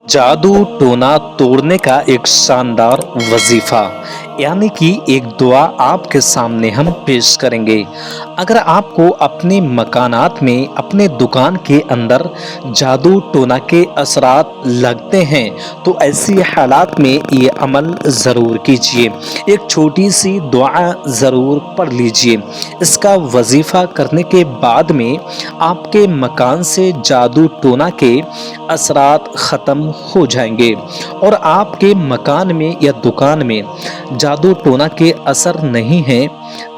जादू टोना तोड़ने का एक शानदार वजीफा यानी कि एक दुआ आपके सामने हम पेश करेंगे। अगर आपको अपने मकानात में अपने दुकान के अंदर जादू टोना के असरात लगते हैं तो ऐसी हालात में ये अमल ज़रूर कीजिए। एक छोटी सी दुआ ज़रूर पढ़ लीजिए। इसका वजीफा करने के बाद में आपके मकान से जादू टोना के असरात ख़त्म हो जाएंगे और आपके मकान में या दुकान में जादू टोना के असर नहीं है।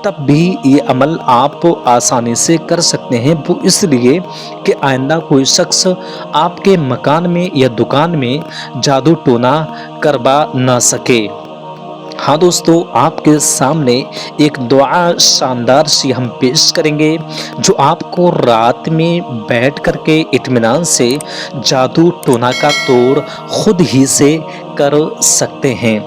तब भी ये अमल आप आसानी से कर सकते हैं, वो इसलिए कि आइंदा कोई शख्स आपके मकान में या दुकान में जादू टोना करवा ना सके। हाँ दोस्तों, आपके सामने एक दुआ शानदार सी हम पेश करेंगे जो आपको रात में बैठ करके इत्मीनान से जादू टोना का तोड़ खुद ही से कर सकते हैं।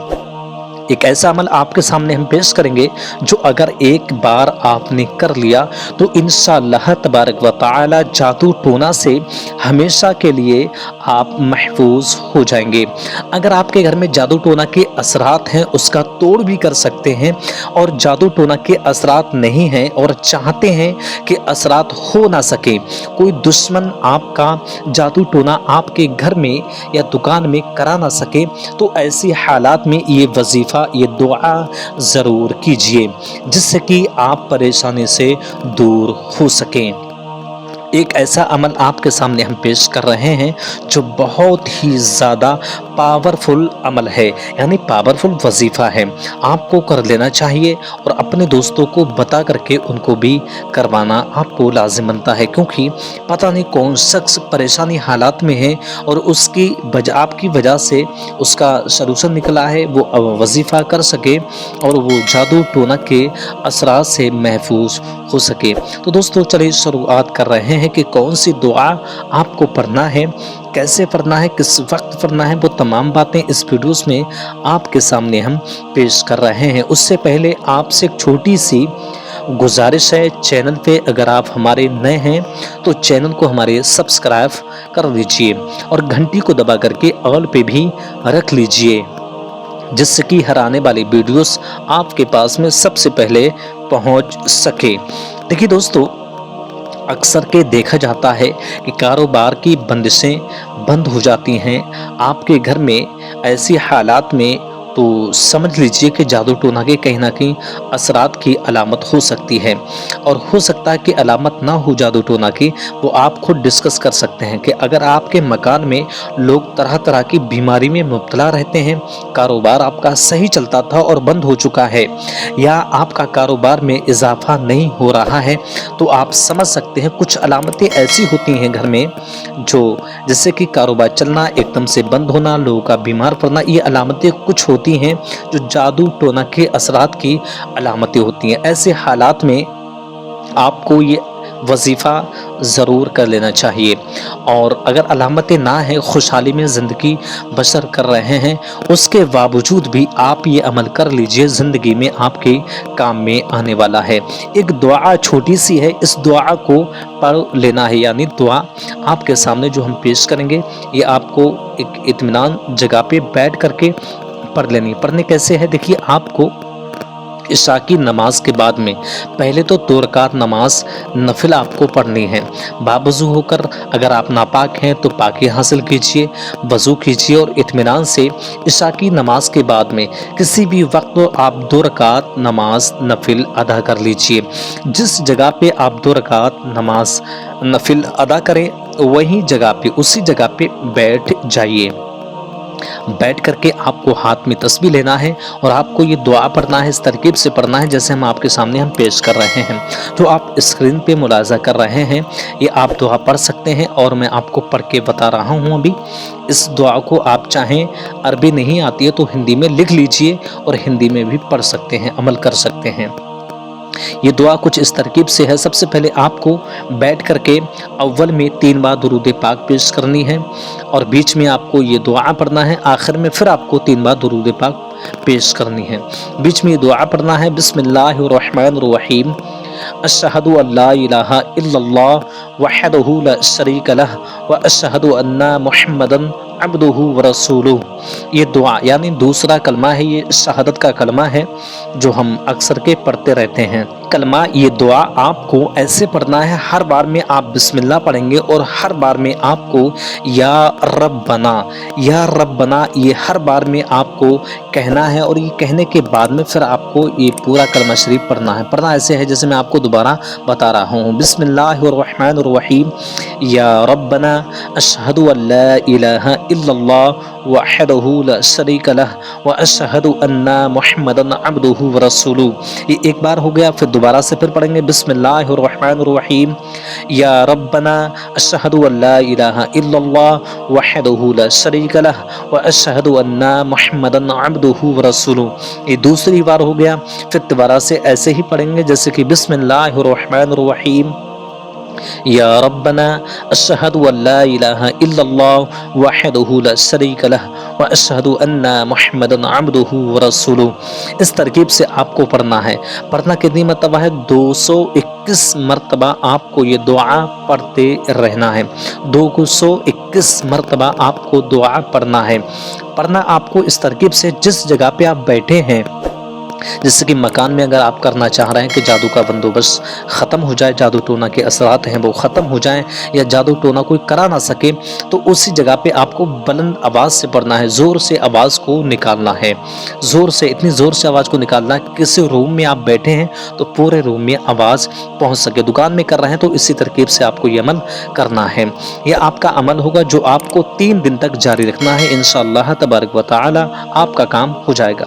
एक ऐसा अमल आपके सामने हम पेश करेंगे जो अगर एक बार आपने कर लिया तो इंशाअल्लाह तबारक व तआला जादू टोना से हमेशा के लिए आप महफूज हो जाएंगे। अगर आपके घर में जादू टोना के असरात हैं उसका तोड़ भी कर सकते हैं, और जादू टोना के असरात नहीं हैं और चाहते हैं कि असरात हो ना सके, कोई दुश्मन आपका जादू टोना आपके घर में या दुकान में करा ना सके, तो ऐसी हालात में ये वजीफा ये दुआ ज़रूर कीजिए जिससे कि आप परेशानी से दूर हो सकें। एक ऐसा अमल आपके सामने हम पेश कर रहे हैं जो बहुत ही ज़्यादा पावरफुल अमल है, यानी पावरफुल वजीफ़ा है। आपको कर लेना चाहिए और अपने दोस्तों को बता करके उनको भी करवाना आपको लाजिम बनता है, क्योंकि पता नहीं कौन शख्स परेशानी हालात में है और उसकी आपकी वजह से उसका सलूशन निकला है, वो वजीफ़ा कर सके और वो जादू टोना के असरात से महफूज हो सके। तो दोस्तों चलिए शुरुआत कर रहे हैं कि कौन सी दुआ आपको पढ़ना है, कैसे पढ़ना है, किस वक्त पढ़ना है, वो तमाम बातें इस वीडियोस में आपके सामने हम पेश कर रहे हैं। उससे पहले आपसे एक छोटी सी गुजारिश है, चैनल पे अगर आप हमारे नए हैं तो चैनल को हमारे सब्सक्राइब कर लीजिए और घंटी को दबा करके ऑल पे भी रख लीजिए, जिससे कि हर आने वाली वीडियोस आपके पास में सबसे पहले पहुंच सके। देखिए दोस्तों, अक्सर के देखा जाता है कि कारोबार की बंदिशें बंद हो जाती हैं आपके घर में। ऐसी हालात में तो समझ लीजिए कि जादू टोना के कहीं ना कहीं असरात की अलामत हो सकती है, और हो सकता है कि अलामत ना हो जादू टोना की, वो आप खुद डिस्कस कर सकते हैं कि अगर आपके मकान में लोग तरह तरह की बीमारी में मुब्तला रहते हैं, कारोबार आपका सही चलता था और बंद हो चुका है, या आपका कारोबार में इजाफा नहीं हो रहा है, तो आप समझ सकते हैं कुछ अलामतें ऐसी होती हैं घर में जो जैसे कि कारोबार चलना, एकदम से बंद होना, लोगों का बीमार पड़ना, ये अलामतें कुछ होती हैं जो जादू टोना के असरात की अलामतें होती हैं। ऐसे हालात में आपको ये वजीफ़ा ज़रूर कर लेना चाहिए, और अगर अलामतें ना हैं, खुशहाली में ज़िंदगी बसर कर रहे हैं, उसके बावजूद भी आप ये अमल कर लीजिए, ज़िंदगी में आपके काम में आने वाला है। एक दुआ छोटी सी है, इस दुआ को पढ़ लेना है, यानी दुआ आपके सामने जो हम पेश करेंगे ये आपको एक इत्मीनान जगह पे बैठ करके पढ़ लेनी। पढ़ने कैसे है, देखिए, आपको इशा की नमाज के बाद में पहले तो 2 रकात नमाज नफिल आपको पढ़नी है। बावजू होकर अगर आप नापाक हैं तो पाकी हासिल कीजिए, वज़ू कीजिए और इत्मीनान से इशा की नमाज के बाद में किसी भी वक्त आप 2 रकात नमाज नफिल अदा कर लीजिए। जिस जगह पे आप 2 रकात नमाज नफिल अदा करें वहीं जगह पे, उसी जगह पे बैठ जाइए। बैठ करके आपको हाथ में तस्बीह लेना है और आपको ये दुआ पढ़ना है, इस तरकीब से पढ़ना है जैसे हम आपके सामने हम पेश कर रहे हैं। जो आप स्क्रीन पे मुलाजा कर रहे हैं ये आप दुआ पढ़ सकते हैं, और मैं आपको पढ़ के बता रहा हूँ अभी। इस दुआ को आप चाहें, अरबी नहीं आती है तो हिंदी में लिख लीजिए और हिंदी में भी पढ़ सकते हैं, अमल कर सकते हैं। ये दुआ कुछ इस तरकीब से है। सबसे पहले आपको बैठ करके अव्वल में 3 बार दुरूद पाक पेश करनी है, और बीच में आपको ये दुआ पढ़ना है, आखिर में फिर आपको 3 बार दुरूद पाक पेश करनी है। बीच में ये दुआ पढ़ना है, बिस्मिल्लाहिर्रहमानिर्रहीम, अशहदु अल्ला इलाहा इल्लल्लाह वहदहु ला शरीक लह व अशहदु अन्ना मुहम्मदन अब्दुहु व रसूलुहु। ये दुआ यानी दूसरा कलमा है, ये शहादत का कलमा है जो हम अक्सर के पढ़ते रहते हैं। कलमा ये दुआ आपको ऐसे पढ़ना है, हर बार में आप बिस्मिल्लाह पढ़ेंगे और हर बार में आपको या रब्बना ये हर बार में आपको कहना है। और ये कहने के बाद में फिर आपको ये पूरा कलमा शरीफ पढ़ना है। पढ़ना ऐसे है जैसे मैं आपको दोबारा बता रहा हूँ। बिस्मिल्लाहिर्रहमानिर्रहीम, या रब्बना अशहदु अल्ला इलाहा इल्लल्लाह वहदहु ला शरीका लह व अशहदु अन्ना मुहम्मदन अब्दुहु व रसूलुहु। ये एक बार हो गया, फिर दोबारा से फिर पढ़ेंगे बिस्मिल्लाहिर्रहमानिर्रहीम, या रब्बना अशहदु अल्ला इलाहा इल्लल्लाह वहदहु ला शरीका लह व अशहदु अन्ना मुहम्मदन अब्दुहु व रसूलुहु। ये दूसरी बार हो गया, फिर दोबारा से ऐसे ही पढ़ेंगे जैसे कि बिस्मिल्लाहिर्रहमानिर्रहीम, या रब्बना अशहदु अल्ला इलाहा इल्लल्लाह वहदहु ला शरीका लह व अशहदु अन्ना मुहम्मदन अब्दुहु व रसूलुहु। इस तरकीब से आपको पढ़ना है। पढ़ना कितनी मरतबा है? 221 मरतबा आपको ये दुआ पढ़ते रहना है। 221 मरतबा आपको दुआ पढ़ना है। पढ़ना आपको इस तरकीब से, जिस जगह पे आप बैठे हैं, जैसे कि मकान में अगर आप करना चाह रहे हैं कि जादू का बंदोबस्त ख़त्म हो जाए, जादू टोना के असरात हैं वो ख़त्म हो जाएं, या जादू टोना कोई करा ना सके, तो उसी जगह पे आपको बुलंद आवाज़ से पढ़ना है, ज़ोर से आवाज़ को निकालना है। ज़ोर से, इतनी ज़ोर से आवाज़ को निकालना है कि किसी रूम में आप बैठे हैं तो पूरे रूम में आवाज़ पहुँच सके। दुकान में कर रहे हैं तो इसी तरकीब से आपको ये अमल करना है। यह आपका अमल होगा जो आपको 3 दिन तक जारी रखना है। इंशाअल्लाह तबारक व तआला आपका काम हो जाएगा।